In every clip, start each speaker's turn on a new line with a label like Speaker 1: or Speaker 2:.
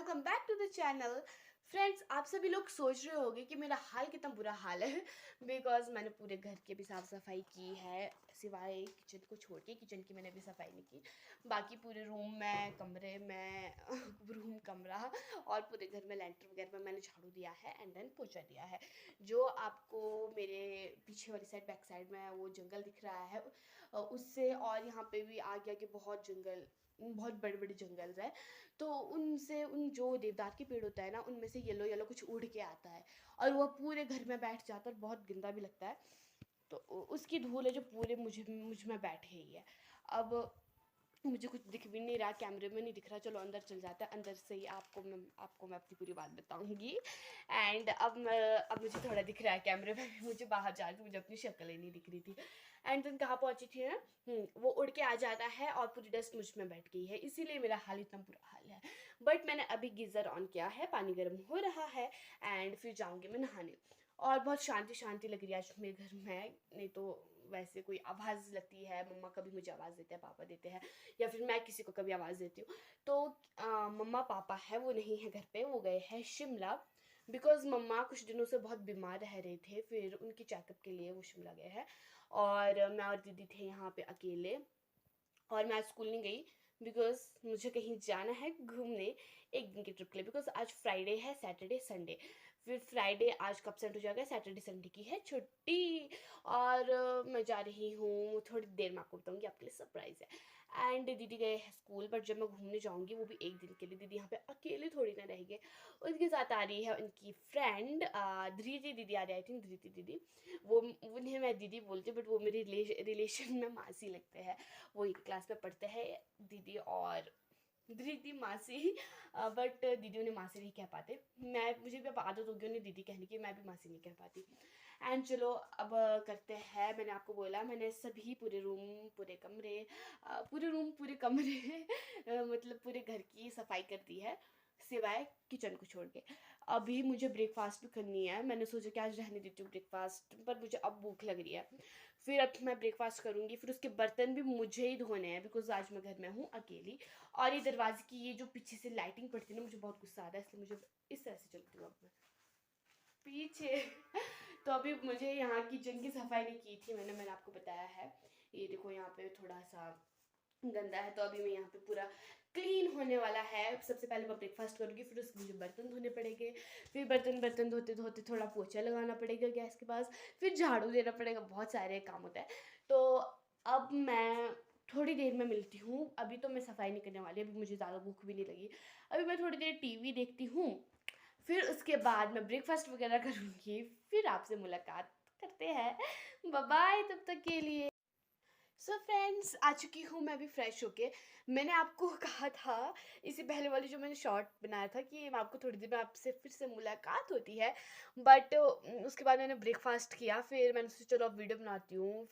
Speaker 1: Welcome back to the channel. Friends, आप सभी लोग सोच रहे होंगे कि मेरा हाल कितना बुरा हाल है बिकॉज मैंने पूरे घर की भी साफ़ सफाई की है, सिवाय किचन को छोड़ के। किचन की मैंने भी सफाई नहीं की, बाकी पूरे रूम में, कमरे में रूम, कमरा और पूरे घर में लेंटर वगैरह में मैंने झाड़ू दिया है एंड देन पोछा दिया है। जो आपको मेरे पीछे वाली साइड, बैक साइड में वो जंगल दिख रहा है, उससे और यहाँ पे भी आगे आगे बहुत जंगल, बहुत बड़े बड़े जंगल है। तो उनसे, उन जो देवदार के पेड़ होता है ना, उनमें से येलो येलो कुछ उड़ के आता है और वो पूरे घर में बैठ जाता है और बहुत गंदा भी लगता है। तो उसकी धूल है जो पूरे मुझ में बैठे ही है। अब मुझे कुछ दिख भी नहीं रहा, कैमरे में नहीं दिख रहा। चलो अंदर चल जाता है, अंदर से ही आपको मैं अपनी पूरी बात बताऊंगी। एंड अब मुझे थोड़ा दिख रहा है कैमरे में, मुझे बाहर जाके मुझे अपनी शक्ल ही नहीं दिख रही थी। एंड देन कहाँ पहुंची थी मैं? वो उड़ के आ जाता है और पूरी डस्ट मुझ में बैठ गई है, इसीलिए मेरा हाल इतना बुरा हाल है। बट मैंने अभी गीज़र ऑन किया है, पानी गर्म हो रहा है एंड फिर जाऊँगी मैं नहाने। और बहुत शांति शांति लग रही है आज मेरे घर में। नहीं तो वैसे कोई आवाज़ लगती है, मम्मा कभी मुझे आवाज़ देते हैं, पापा देते हैं, या फिर मैं किसी को कभी आवाज़ देती हूँ। तो मम्मा पापा है वो नहीं है घर पे, वो गए हैं शिमला। बिकॉज मम्मा कुछ दिनों से बहुत बीमार रह रहे थे, फिर उनकी चेकअप के लिए वो शिमला गए हैं। और मैं और दीदी थे यहाँ पे अकेले, और मैं आज स्कूल नहीं गई बिकॉज मुझे कहीं जाना है घूमने, एक दिन की ट्रिप के लिए। बिकॉज आज फ्राइडे है, सैटरडे संडे, फिर फ्राइडे आज कब सेंट हो जाएगा, सैटरडे संडे की है छुट्टी। और मैं जा रही हूँ, थोड़ी देर में आपको बताऊँगी, आपके लिए सरप्राइज़ है। एंड दीदी गए हैं स्कूल, बट जब मैं घूमने जाऊँगी वो भी एक दिन के लिए। दीदी यहाँ पे अकेले थोड़ी ना रहेंगे, उनके साथ आ रही है उनकी फ्रेंड धृति दीदी आ रही है, आई थिंक धृति दीदी। वो, उन्हें मैं दीदी बोलती हूँ बट वो मेरी रिलेशन में मासी लगते हैं। वो एक क्लास में पढ़ते हैं, दीदी और धृति मासी। बट दीदी उन्हें मासी नहीं कह पाते। मुझे भी अब आदत होगी उन्हें दीदी कहने की, मैं भी मासी नहीं कह पाती। एंड चलो अब करते हैं। मैंने आपको बोला, मैंने सभी पूरे रूम, पूरे कमरे, पूरे रूम, पूरे कमरे मतलब पूरे घर की सफाई कर दी है, सिवाय किचन को छोड़ के। अभी मुझे ब्रेकफास्ट भी करनी है। मैंने सोचा कि आज रहने देती हूँ ब्रेकफास्ट, पर मुझे अब भूख लग रही है। फिर अब मैं ब्रेकफास्ट करूँगी, फिर उसके बर्तन भी मुझे ही धोने हैं बिकॉज आज मैं घर में हूँ अकेली। और ये दरवाजे की ये जो पीछे से लाइटिंग पड़ती है ना, मुझे बहुत गुस्सा आता है, इसलिए मुझे इस तरह से चलती हूँ अब मैं पीछे। तो अभी मुझे यहाँ किचन की सफाई नहीं की थी मैंने आपको बताया है। ये देखो यहाँ पे थोड़ा सा गंदा है, तो अभी मैं यहाँ पे पूरा क्लीन होने वाला है। सबसे पहले मैं ब्रेकफास्ट करूँगी, फिर उसके मुझे बर्तन धोने पड़ेंगे, फिर बर्तन धोते धोते थोड़ा पोछा लगाना पड़ेगा गैस के पास, फिर झाड़ू देना पड़ेगा, बहुत सारे काम होता है। तो अब मैं थोड़ी देर में मिलती हूँ। अभी तो मैं सफाई नहीं करने वाली, अभी मुझे ज़्यादा भूख भी नहीं लगी। अभी मैं थोड़ी देर टीवी देखती हूँ, फिर उसके बाद मैं ब्रेकफास्ट वगैरह करूँगी, फिर आपसे मुलाकात करते हैं। बाय बाय तब तक के लिए। सो फ्रेंड्स, आ चुकी हूँ मैं अभी फ्रेश होके। मैंने आपको कहा था इससे पहले वाली जो मैंने शॉर्ट बनाया था कि मैं आपको थोड़ी देर में आपसे फिर से मुलाकात होती है, बट उसके बाद मैंने ब्रेकफास्ट किया, फिर मैंने सोचा चलो अब वीडियो बनाती हूँ।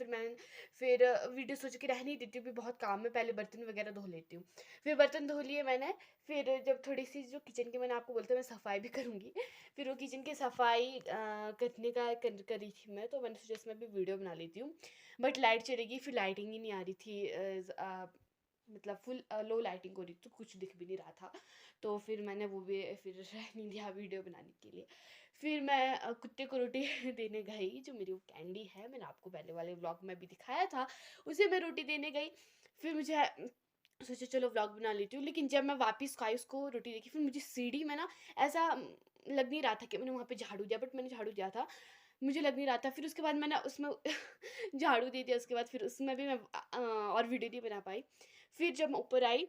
Speaker 1: फिर वीडियो सोच के रह नहीं देती हूँ, बहुत काम है, पहले बर्तन वगैरह धो लेती हूँ। फिर बर्तन धो लिए मैंने, फिर जब थोड़ी सी जो किचन की, मैंने आपको बोलता मैं सफाई भी करूँगी, फिर वो किचन की सफाई करने का करी थी मैं, तो मैंने सोचा इसमें भी वीडियो बना लेती हूँ। बट लाइट चलेगी, फिर लाइटिंग ही नहीं आ रही थी, मतलब फुल लो लाइटिंग हो रही थी, तो कुछ दिख भी नहीं रहा था। तो फिर मैंने वो भी फिर रहने दिया वीडियो बनाने के लिए। फिर मैं कुत्ते को रोटी देने गई, जो मेरी वो कैंडी है, मैंने आपको पहले वाले व्लॉग में भी दिखाया था, उसे मैं रोटी देने गई। फिर मुझे सोचा चलो व्लॉग बना लेती हूँ, लेकिन जब मैं वापस खाई उसको रोटी देखी, फिर मुझे सीढ़ी में ना ऐसा लग नहीं रहा था कि मैंने वहाँ पे झाड़ू दिया, बट मैंने झाड़ू दिया था, मुझे लग नहीं रहा था। फिर उसके बाद मैंने उसमें झाड़ू दे दिया, उसके बाद फिर उसमें भी मैं और वीडियो नहीं बना पाई। फिर जब मैं ऊपर आई,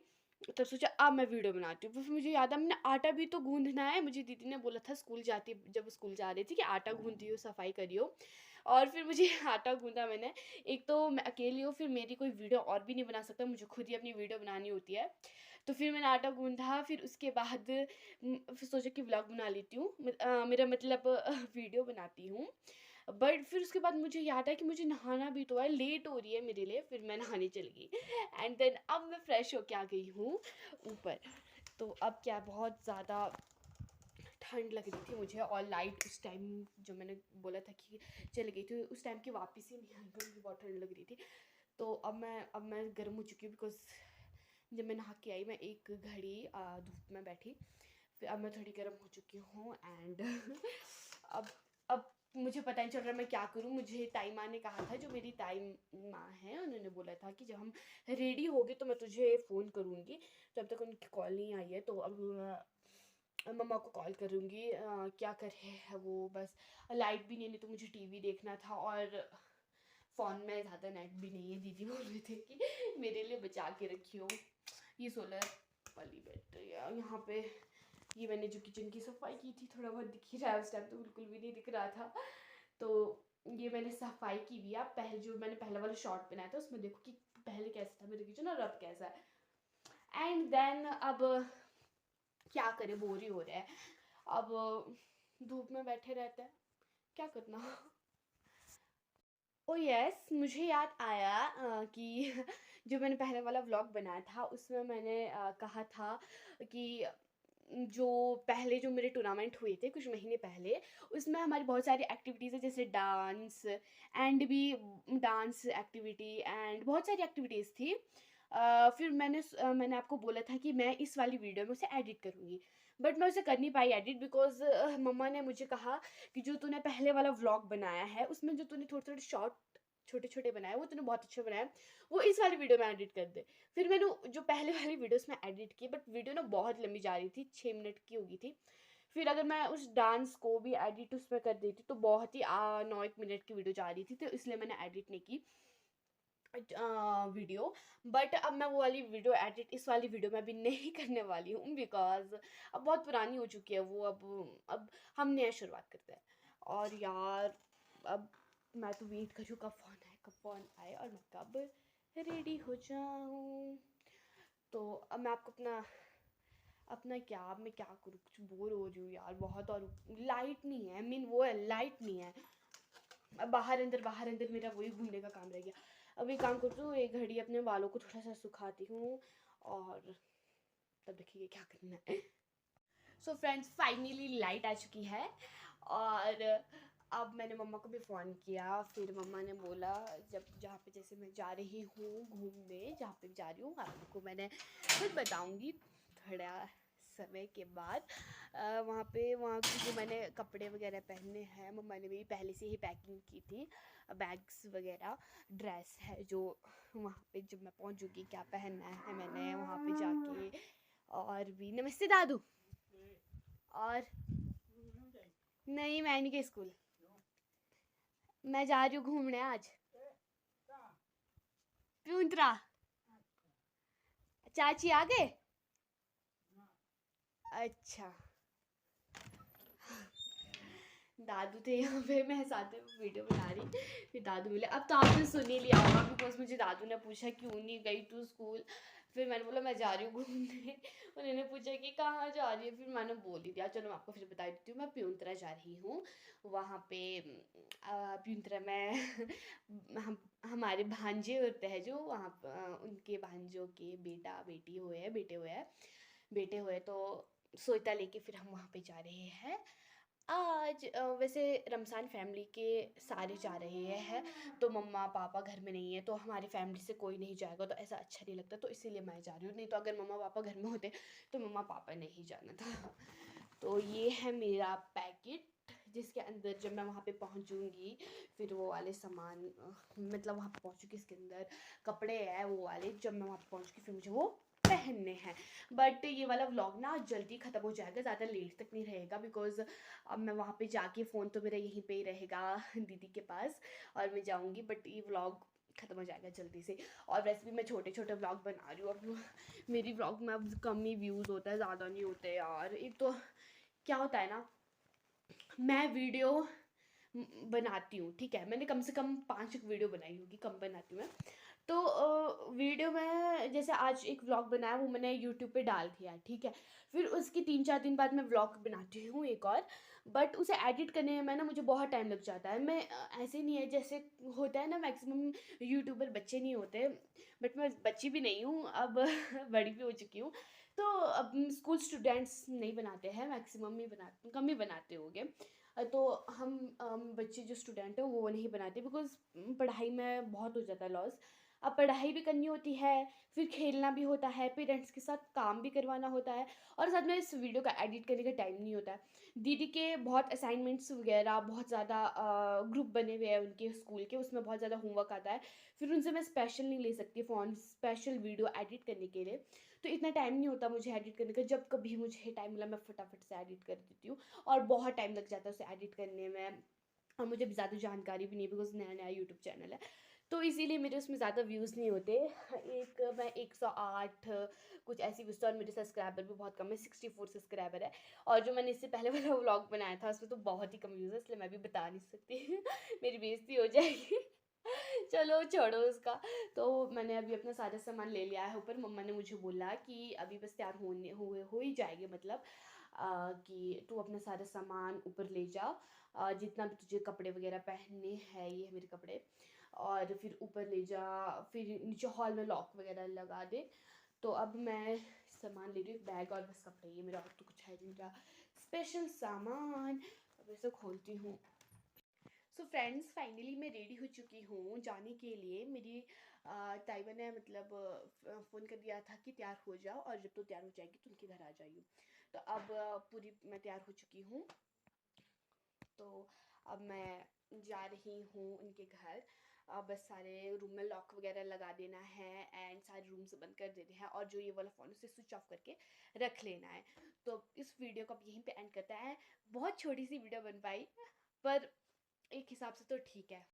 Speaker 1: तब सोचा अब मैं वीडियो बनाती हूँ। फिर मुझे याद आया मैंने आटा भी तो गूंदना है, मुझे दीदी ने बोला था स्कूल जाती, जब स्कूल जा रही थी, कि आटा गूंदियो, सफाई करियो। और फिर मुझे आटा गूंदा मैंने। एक तो मैं अकेली हूँ, फिर मेरी कोई वीडियो और भी नहीं बना सकता, मुझे खुद ही अपनी वीडियो बनानी होती है। तो फिर मैंने आटा गूंदा, फिर उसके बाद फिर सोचा कि व्लॉग बना लेती हूँ, मेरा मतलब वीडियो बनाती हूँ। बट फिर उसके बाद मुझे याद है कि मुझे नहाना भी तो है, लेट हो रही है मेरे लिए, फिर मैं नहाने चली गई। एंड देन अब मैं फ्रेश होके आ गई हूँ ऊपर। तो अब क्या, बहुत ज़्यादा ठंड लग रही थी मुझे, और लाइट उस टाइम जो मैंने बोला था कि चली गई थी, उस टाइम की वापस ही नहीं आई, मुझे बहुत ठंड लग रही थी। तो अब मैं गर्म हो चुकी हूँ बिकॉज जब मैं नहा के आई, मैं एक घड़ी धूप में बैठी, फिर अब मैं थोड़ी गर्म हो चुकी हूँ एंड अब मुझे पता नहीं चल रहा मैं क्या करूँ। मुझे ताई माँ ने कहा था, जो मेरी ताई माँ है, उन्होंने बोला था कि जब हम रेडी हो गए तो मैं तुझे फ़ोन करूँगी। तो अब तक उनकी कॉल नहीं आई है, तो अब मम्मा को कॉल करूँगी। क्या कर रहे हैं वो, बस लाइट भी नहीं तो मुझे टीवी देखना था और फ़ोन में ज़्यादा नेट भी नहीं है। दीदी बोल रहे थे कि मेरे लिए बचा के रखी हो। ये सोलर वाली बैटरी है यहाँ पे। ये मैंने जो किचन की सफाई की थी, थोड़ा बहुत दिख ही रहा है, उस टाइम तो बिल्कुल भी नहीं दिख रहा था। तो ये मैंने सफाई की भी है। पहले जो मैंने पहले वाला शॉर्ट बनाया था उसमें देखो कि पहले कैसा था मेरा किचन और अब कैसा है। एंड देन अब क्या करें, बोर ही हो रहा है। अब धूप में बैठे रहते हैं, क्या करना। ओ यस, मुझे याद आया कि जो मैंने पहले वाला व्लॉग बनाया था उसमें मैंने कहा था कि जो पहले जो मेरे टूर्नामेंट हुए थे कुछ महीने पहले, उसमें हमारी बहुत सारी एक्टिविटीज़ है, जैसे डांस एंड भी डांस एक्टिविटी एंड बहुत सारी एक्टिविटीज़ थी। फिर मैंने आपको बोला था कि मैं इस वाली वीडियो में उसे एडिट करूँगी, बट मैं उसे कर नहीं पाई एडिट बिकॉज़ मम्मा ने मुझे कहा कि जो तूने पहले वाला व्लॉग बनाया है उसमें जो तूने थोड़े-थोड़े शॉर्ट छोटे-छोटे बनाए वो तूने बहुत अच्छे बनाए, वो इस वाली वीडियो में एडिट कर दे। फिर मैंने जो पहले वाली वीडियोस में एडिट की, बट वीडियो ना बहुत लंबी जा रही थी, 6 मिनट की हो गई थी। फिर अगर मैं उस डांस को भी एडिट उसमें कर देती तो बहुत ही 9-1 मिनट की वीडियो जा रही थी, तो इसलिए मैंने एडिट नहीं की वीडियो। बट अब मैं वो वाली वीडियो एडिट इस वाली वीडियो में भी नहीं करने वाली हूँ बिकॉज़ अब बहुत पुरानी हो चुकी है वो। अब हम नया शुरुआत करते हैं। और यार अब मैं तो वेट कर रही हूँ कब फ़ोन आए और मैं कब रेडी हो जाऊँ। तो अब मैं आपको अपना अपना क्या अब मैं क्या करूँ, कुछ बोर हो रही हूँ यार बहुत। और लाइट नहीं है, मीन वो है, लाइट नहीं है। अब बाहर अंदर मेरा वही घूमने का काम रह गया। अब एक काम करती हूँ, एक घड़ी अपने बालों को थोड़ा सा सुखाती हूँ और तब देखिए क्या करना है। सो फ्रेंड्स, फाइनली लाइट आ चुकी है और अब मैंने मम्मा को भी फ़ोन किया। फिर मम्मा ने बोला जब जहाँ पे जैसे मैं जा रही हूँ घूमने, जहाँ पे जा रही हूँ आपको मैंने खुद बताऊँगी थोड़ा समय के बाद। वहाँ की जो मैंने कपड़े वगैरह पहने हैं, मम्मा ने मेरी पहले से ही पैकिंग की थी, बैग्स वगैरह, ड्रेस है जो वहाँ पे जब मैं पहुँचूँगी क्या पहनना है मैंने वहाँ पे जाके। और भी नमस्ते दादू। और नहीं, मैं नहीं गई स्कूल, मैं जा रही हूँ घूमने आज प्यूंतरा। चाची आ गए? अच्छा, दादू थे यहाँ पे, मैं साथ में वीडियो बना रही, फिर दादू मिले। अब तो आपने सुन ही लिया होगा बिकॉज मुझे दादू ने पूछा क्यों नहीं गई तू स्कूल। फिर मैंने बोला मैं जा रही हूँ घूमने। उन्होंने पूछा कि कहाँ जा रही है, फिर मैंने बोल ही दिया। चलो मैं आपको फिर बता देती हूँ, मैं प्यूंतरा जा रही हूँ। वहाँ पे प्यूंतरा में हमारे भांजे होते हैं जो वहाँ उनके भांजों के बेटे हुए हैं, तो सोइता लेके फिर हम वहाँ पे जा रहे हैं आज। वैसे रमज़ान फैमिली के सारे जा रहे हैं, तो मम्मा पापा घर में नहीं है, तो हमारी फैमिली से कोई नहीं जाएगा तो ऐसा अच्छा नहीं लगता, तो इसीलिए मैं जा रही हूँ। नहीं तो अगर मम्मा पापा घर में होते तो मम्मा पापा नहीं जाना था। तो ये है मेरा पैकेट जिसके अंदर जब मैं वहाँ पे पहुँचूँगी फिर वो वाले सामान मतलब वहाँ पे पहुँचूँगी इसके अंदर कपड़े हैं वो वाले, जब मैं वहाँ पे पहुँचूँगी फिर मुझे वो पहनने हैं। बट ये वाला व्लॉग ना जल्दी ख़त्म हो जाएगा, ज़्यादा लेट तक नहीं रहेगा बिकॉज़ अब मैं वहाँ पे जाके फ़ोन तो मेरा यहीं पे ही रहेगा दीदी के पास और मैं जाऊँगी, बट ये व्लॉग ख़त्म हो जाएगा जल्दी से। और वैसे भी मैं छोटे-छोटे व्लॉग बना रही हूँ अब। मेरी व्लॉग में अब कम ही व्यूज़ होता है, ज़्यादा नहीं होते यार। एक तो क्या होता है ना, मैं वीडियो बनाती हूँ, ठीक है, मैंने कम से कम 5 वीडियो बनाई होगी, कम बनाती हूँ मैं। तो वीडियो में जैसे आज एक व्लॉग बनाया वो मैंने यूट्यूब पे डाल दिया, ठीक है। फिर उसके 3-4 दिन बाद मैं व्लॉग बनाती हूँ एक और, बट उसे एडिट करने में ना मुझे बहुत टाइम लग जाता है। मैं ऐसे नहीं है जैसे होता है ना मैक्सिमम यूट्यूबर बच्चे नहीं होते, बट मैं बच्ची भी नहीं हूँ अब बड़ी भी हो चुकी हूँ। तो अब स्कूल स्टूडेंट्स नहीं बनाते हैं, मैक्सिमम ही बनाते, कम ही बनाते होंगे। तो हम बच्चे जो स्टूडेंट हैं वो नहीं बनाते बिकॉज़ पढ़ाई में बहुत हो जाता है लॉस। अब पढ़ाई भी करनी होती है, फिर खेलना भी होता है, पेरेंट्स के साथ काम भी करवाना होता है, और साथ में इस वीडियो का एडिट करने का टाइम नहीं होता है। दीदी के बहुत असाइनमेंट्स वगैरह, बहुत ज़्यादा ग्रुप बने हुए हैं उनके स्कूल के, उसमें बहुत ज़्यादा होमवर्क आता है। फिर उनसे मैं स्पेशल नहीं ले सकती फ़ोन स्पेशल वीडियो एडिट करने के लिए, तो इतना टाइम नहीं होता मुझे एडिट करने का। जब कभी मुझे टाइम मिला मैं फटाफट से एडिट कर देती हूँ, और बहुत टाइम लग जाता है उसे एडिट करने में, और मुझे भी ज़्यादा जानकारी भी नहीं है बिकॉज़ नया नया यूट्यूब चैनल है, तो इसीलिए मेरे उसमें ज़्यादा व्यूज़ नहीं होते। मैं 108 कुछ ऐसी व्यूज़, और मेरे सब्सक्राइबर भी बहुत कम है, 64 सब्सक्राइबर है। और जो मैंने इससे पहले वाला व्लॉग बनाया था उसमें तो बहुत ही कम व्यूज़ है, इसलिए मैं भी बता नहीं सकती मेरी बेइज्जती हो जाएगी चलो छोड़ो उसका। तो मैंने अभी अपना सारा सामान ले लिया है ऊपर। मम्मा ने मुझे बोला कि अभी बस तैयार हो ही जाएगी, मतलब कि तू अपना सारा सामान ऊपर ले जा, जितना भी तुझे कपड़े वगैरह पहनने हैं, ये है मेरे कपड़े, और फिर ऊपर ले जा, फिर नीचे हॉल में लॉक वगैरह लगा दे। तो अब मैं सामान ले रही हूँ, बैग और बस कपड़े, ये मेरा और तो कुछ है नहीं मेरा स्पेशल सामान। अब इसे खोलती हूँ। सो फ्रेंड्स, फाइनली मैं रेडी हो चुकी हूँ जाने के लिए। मेरी ताइबा ने मतलब फ़ोन कर दिया था कि तैयार हो जाओ, और जब तो तैयार हो जाएगी तो उनके घर आ जाइए। तो अब पूरी मैं तैयार हो चुकी हूँ। तो अब मैं जा रही हूँ उनके घर। बस सारे रूम में लॉक वगैरह लगा देना है, एंड सारे रूम्स बंद कर देने हैं, और जो ये वाला फ़ोन उसे स्विच ऑफ करके रख लेना है। तो इस वीडियो को अब यहीं पे एंड करता है। बहुत छोटी सी वीडियो बन पाई, पर एक हिसाब से तो ठीक है।